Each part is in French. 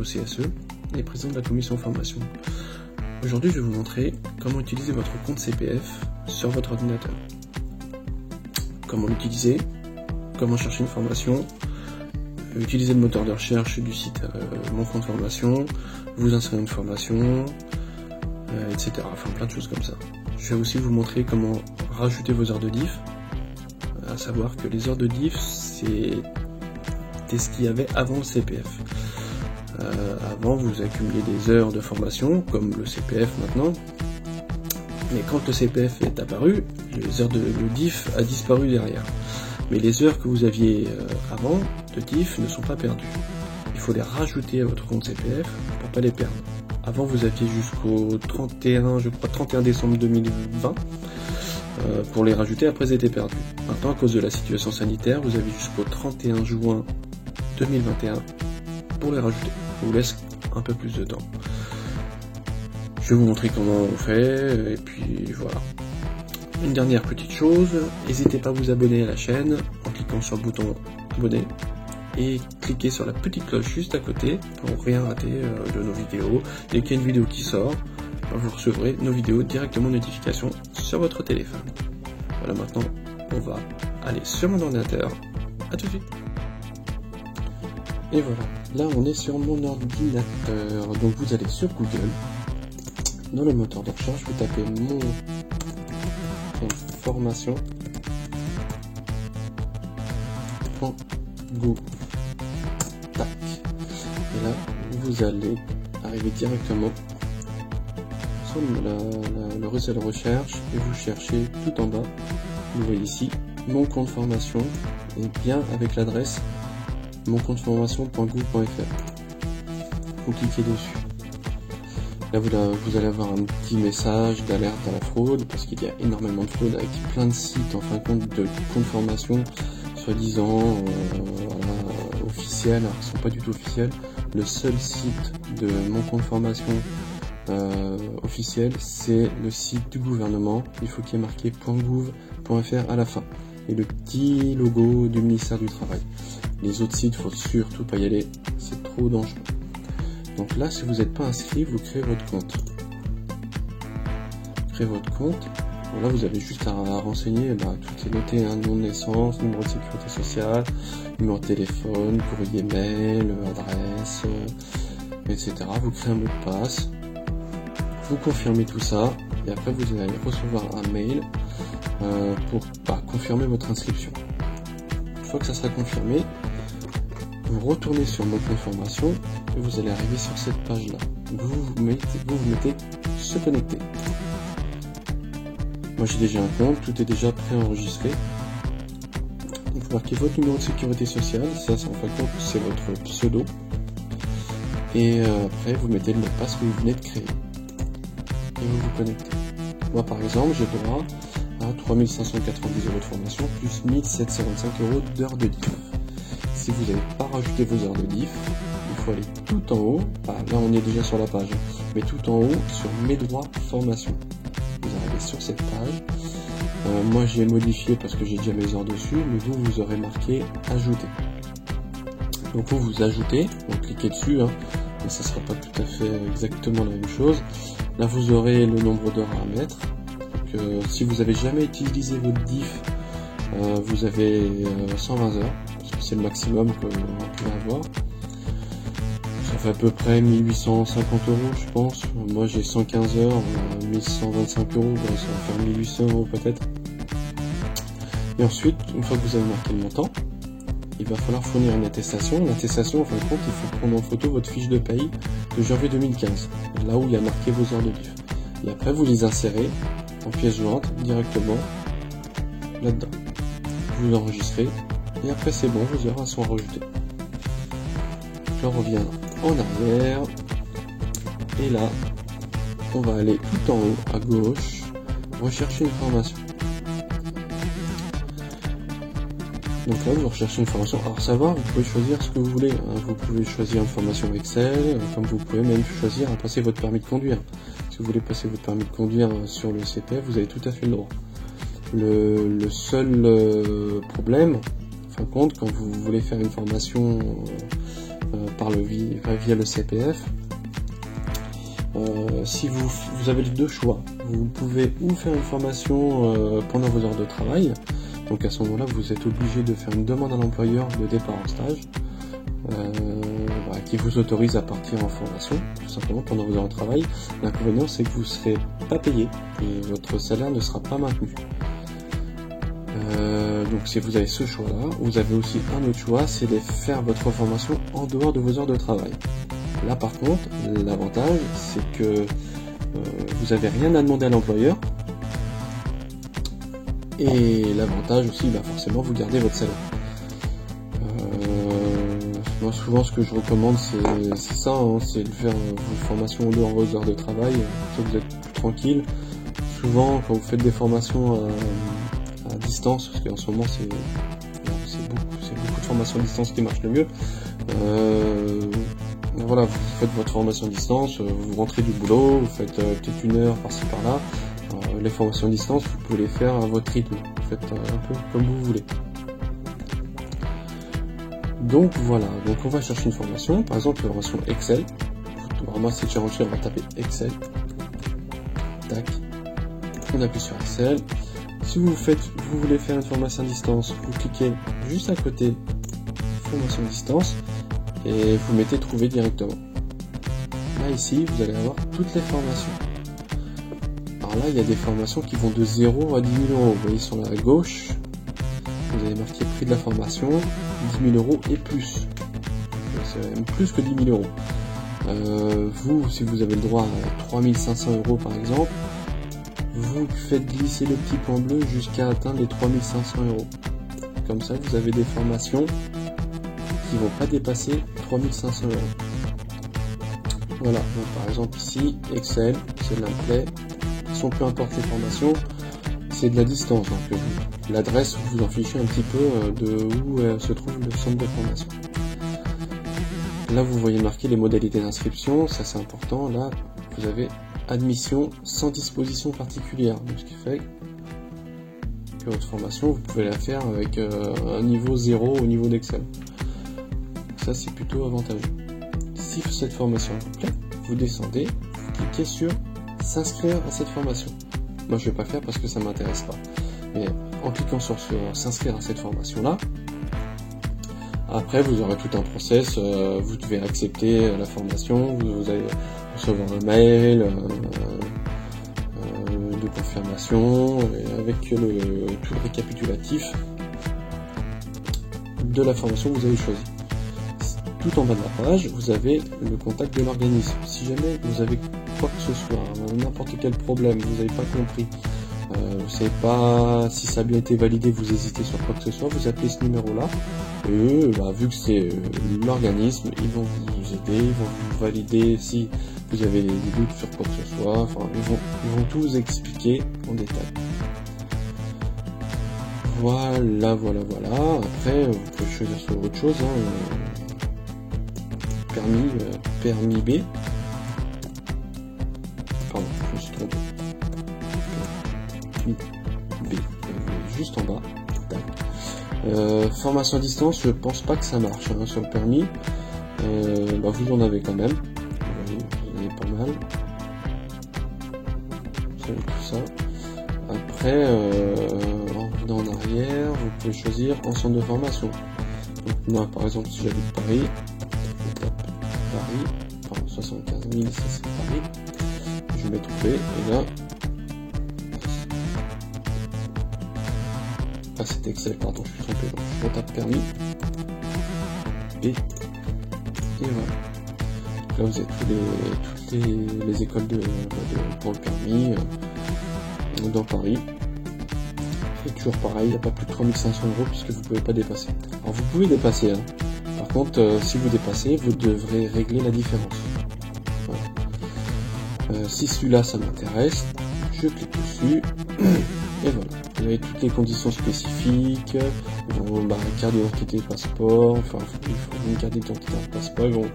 CSE et président de la commission formation. Aujourd'hui, je vais vous montrer comment utiliser votre compte CPF sur votre ordinateur. Comment l'utiliser, comment chercher une formation, utiliser le moteur de recherche du site Mon compte formation, vous insérer une formation, etc. Enfin plein de choses comme ça. Je vais aussi vous montrer comment rajouter vos heures de diff, à savoir que les heures de diff c'était ce qu'il y avait avant le CPF. Avant vous accumuliez des heures de formation, comme le CPF maintenant, mais quand le CPF est apparu, les heures le diff a disparu derrière. Mais les heures que vous aviez avant de diff ne sont pas perdues. Il faut les rajouter à votre compte CPF pour pas les perdre. Avant vous aviez jusqu'au 31 décembre 2020 pour les rajouter, après ils étaient perdus. Maintenant à cause de la situation sanitaire, vous avez jusqu'au 31 juin 2021 pour les rajouter. Je vous laisse un peu plus de temps. Je vais vous montrer comment on fait, et puis voilà. Une dernière petite chose, n'hésitez pas à vous abonner à la chaîne en cliquant sur le bouton abonner et cliquez sur la petite cloche juste à côté pour rien rater de nos vidéos. Dès qu'il y a une vidéo qui sort, vous recevrez nos vidéos directement en notification sur votre téléphone. Voilà, maintenant on va aller sur mon ordinateur. À tout de suite. Et voilà, là on est sur mon ordinateur. Donc vous allez sur Google, dans le moteur de recherche, vous tapez mon formation .go. Tac. Et là vous allez arriver directement sur le réseau de recherche et vous cherchez tout en bas, vous voyez ici mon compte formation, et bien avec l'adresse moncompteformation.gouv.fr. Vous cliquez dessus. Là vous allez avoir un petit message d'alerte à la fraude, parce qu'il y a énormément de fraude avec plein de sites en fin de compte de compte formation soi-disant officiels, alors qu'ils ne sont pas du tout officiels. Le seul site de mon compte formation officiel, c'est le site du gouvernement. Il faut qu'il y ait marqué .gouv.fr à la fin et le petit logo du ministère du Travail. Les autres sites, faut surtout pas y aller, c'est trop dangereux. Donc là, si vous n'êtes pas inscrit, vous créez votre compte. Bon, là, vous avez juste à renseigner, tout est noté, nom de naissance, numéro de sécurité sociale, numéro de téléphone, courrier mail, adresse, etc. Vous créez un mot de passe, vous confirmez tout ça, et après vous allez recevoir un mail pour confirmer votre inscription. Une fois que ça sera confirmé, vous retournez sur mon compte formation et vous allez arriver sur cette page là. Vous mettez se connecter. Moi j'ai déjà un compte, tout est déjà préenregistré. Vous marquez votre numéro de sécurité sociale, ça en fin de compte c'est votre pseudo. Et après vous mettez le mot de passe que vous venez de créer. Et vous vous connectez. Moi par exemple j'ai droit à 3590 € de formation plus 1725 € d'heures de diff. Si vous n'avez pas rajouté vos heures de diff, il faut aller tout en haut, là on est déjà sur la page, mais tout en haut sur mes droits formation. Vous arrivez sur cette page, moi j'ai modifié parce que j'ai déjà mes heures dessus, mais vous aurez marqué ajouter. Donc vous ajoutez, vous cliquez dessus, mais ça ne sera pas tout à fait exactement la même chose. Là vous aurez le nombre d'heures à mettre, donc si vous n'avez jamais utilisé votre diff, vous avez 120 heures. C'est le maximum que vous pouvez avoir. Ça fait à peu près 1850 €, je pense. Moi j'ai 115 heures, 1125 €, ça va faire 1800 € peut-être. Et ensuite, une fois que vous avez marqué le montant, il va falloir fournir une attestation. L'attestation, en fin de compte, il faut prendre en photo votre fiche de paye de janvier 2015, là où il y a marqué vos heures de diff. Et après, vous les insérez en pièce jointe directement là-dedans. Vous enregistrez. Et après c'est bon, vos heures sont rajoutées. Je reviens en arrière. Et là, on va aller tout en haut, à gauche, rechercher une formation. Donc là, vous recherchez une formation. Alors savoir, vous pouvez choisir ce que vous voulez. Vous pouvez choisir une formation Excel, comme vous pouvez même choisir à passer votre permis de conduire. Si vous voulez passer votre permis de conduire sur le CPF, vous avez tout à fait le droit. Le seul problème, en fin de compte, quand vous voulez faire une formation via le CPF. Si vous avez deux choix, vous pouvez ou faire une formation pendant vos heures de travail, donc à ce moment-là vous êtes obligé de faire une demande à l'employeur de départ en stage, qui vous autorise à partir en formation, tout simplement pendant vos heures de travail. L'inconvénient c'est que vous ne serez pas payé et votre salaire ne sera pas maintenu. Donc si vous avez ce choix-là, vous avez aussi un autre choix, c'est de faire votre formation en dehors de vos heures de travail. Là par contre, l'avantage c'est que vous n'avez rien à demander à l'employeur, et l'avantage aussi, forcément vous gardez votre salaire. Moi souvent ce que je recommande c'est ça, c'est de faire une formation en dehors de vos heures de travail, ça vous êtes plus tranquille. Souvent quand vous faites des formations à distance, parce qu'en ce moment c'est beaucoup de formations à distance qui marchent le mieux. Voilà, vous faites votre formation à distance, vous rentrez du boulot, vous faites peut-être une heure par-ci par-là. Les formations à distance, vous pouvez les faire à votre rythme, vous faites un peu comme vous voulez. Donc voilà, donc on va chercher une formation, par exemple une formation Excel. Vraiment c'est challengé, on va taper Excel. Tac. On appuie sur Excel. Si vous voulez faire une formation à distance, vous cliquez juste à côté formation à distance et vous mettez trouver directement. Là ici vous allez avoir toutes les formations. Alors là il y a des formations qui vont de 0 à 10 000 euros. Vous voyez sur la gauche, vous avez marqué prix de la formation, 10 000 euros et plus. C'est même plus que 10 000 euros. Vous, si vous avez le droit à 3 500 euros par exemple, vous faites glisser le petit point bleu jusqu'à atteindre les 3 500 euros. Comme ça, vous avez des formations qui ne vont pas dépasser 3 500 euros. Voilà, donc par exemple ici, Excel, c'est de l'implay. Si peu importe les formations, c'est de la distance. Donc l'adresse, vous en fichez un petit peu de où se trouve le centre de formation. Là, vous voyez marquer les modalités d'inscription, ça c'est important. Là, vous avez admission sans disposition particulière. Donc, ce qui fait que votre formation, vous pouvez la faire avec un niveau 0 au niveau d'Excel. Ça, c'est plutôt avantageux. Si cette formation vous plaît, vous descendez, vous cliquez sur s'inscrire à cette formation. Moi, je ne vais pas faire parce que ça ne m'intéresse pas. Mais en cliquant sur s'inscrire à cette formation-là, après, vous aurez tout un process, vous devez accepter la formation, vous allez recevoir un mail de confirmation avec tout le récapitulatif de la formation que vous avez choisie. Tout en bas de la page, vous avez le contact de l'organisme. Si jamais vous avez quoi que ce soit, n'importe quel problème, vous n'avez pas compris, vous ne savez pas si ça a bien été validé, vous hésitez sur quoi que ce soit, vous appelez ce numéro-là, et vu que c'est l'organisme, ils vont vous aider, ils vont vous valider si vous avez des doutes sur quoi que ce soit, enfin, ils vont tout vous expliquer en détail. Voilà. Après, vous pouvez choisir sur autre chose, permis B. Pardon, je me suis trompé. B, juste en bas. Formation à distance, je pense pas que ça marche sur le permis. Vous en avez quand même. Vous voyez, vous en avez pas mal. C'est tout ça. Après, en revenant en arrière, vous pouvez choisir ensemble de formation. Donc, moi, par exemple, si j'habite Paris, je tape Paris, 75 000, ça c'est Paris. Je vais trouver, et là, c'est Excel, pardon, je suis trompé, donc je retape permis, et voilà. Là vous avez toutes les écoles pour le permis dans Paris. Et toujours pareil, il n'y a pas plus de 3 500 euros puisque vous ne pouvez pas dépasser. Alors vous pouvez dépasser, par contre si vous dépassez, vous devrez régler la différence. Voilà. Si celui-là ça m'intéresse, je clique dessus, et voilà. Vous avez toutes les conditions spécifiques, carte d'identité, passeport, enfin il faut une carte d'identité, passeport, ils vous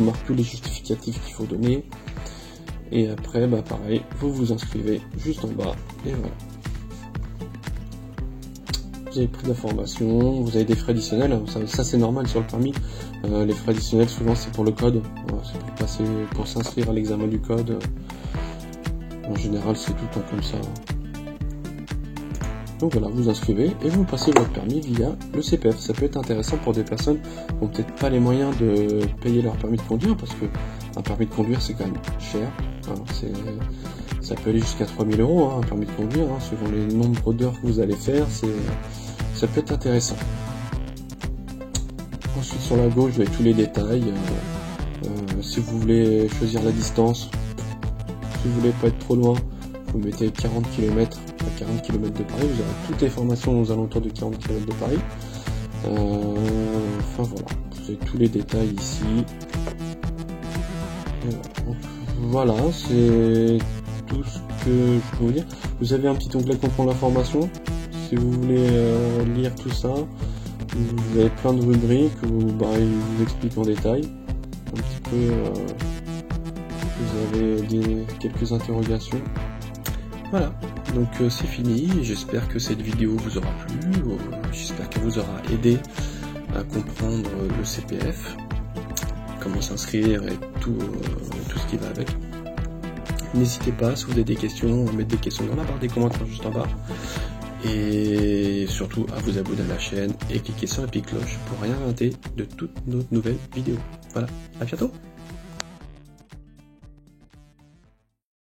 marquent tous les justificatifs qu'il faut donner. Et après, pareil, vous vous inscrivez juste en bas, et voilà. vous avez pris de la formation, vous avez des frais additionnels, ça c'est normal sur le permis. Les frais additionnels souvent c'est pour le code, c'est pour s'inscrire à l'examen du code. En général c'est tout le temps comme ça. Donc voilà, vous inscrivez et vous passez votre permis via le CPF. Ça peut être intéressant pour des personnes qui n'ont peut-être pas les moyens de payer leur permis de conduire, parce que un permis de conduire c'est quand même cher. Ça peut aller jusqu'à 3000 €, un permis de conduire, selon les nombres d'heures que vous allez faire, ça peut être intéressant. Ensuite sur la gauche, vous avez tous les détails. Si vous voulez choisir la distance, si vous voulez pas être trop loin, vous mettez 40 km à 40 km de Paris, vous aurez toutes les formations aux alentours de 40 km de Paris. Enfin voilà, vous avez tous les détails ici. Voilà, c'est tout ce que je peux vous dire. Vous avez un petit onglet comprendre la formation. Si vous voulez lire tout ça, vous avez plein de rubriques où il vous explique en détail un petit peu. Vous avez quelques interrogations. Voilà, donc c'est fini. J'espère que cette vidéo vous aura plu. J'espère qu'elle vous aura aidé à comprendre le CPF, comment s'inscrire et tout ce qui va avec. N'hésitez pas, si vous avez des questions, à mettre des questions dans la barre des commentaires juste en bas. Et surtout à vous abonner à la chaîne et cliquer sur la petite cloche pour rien rater de toutes nos nouvelles vidéos. Voilà, à bientôt!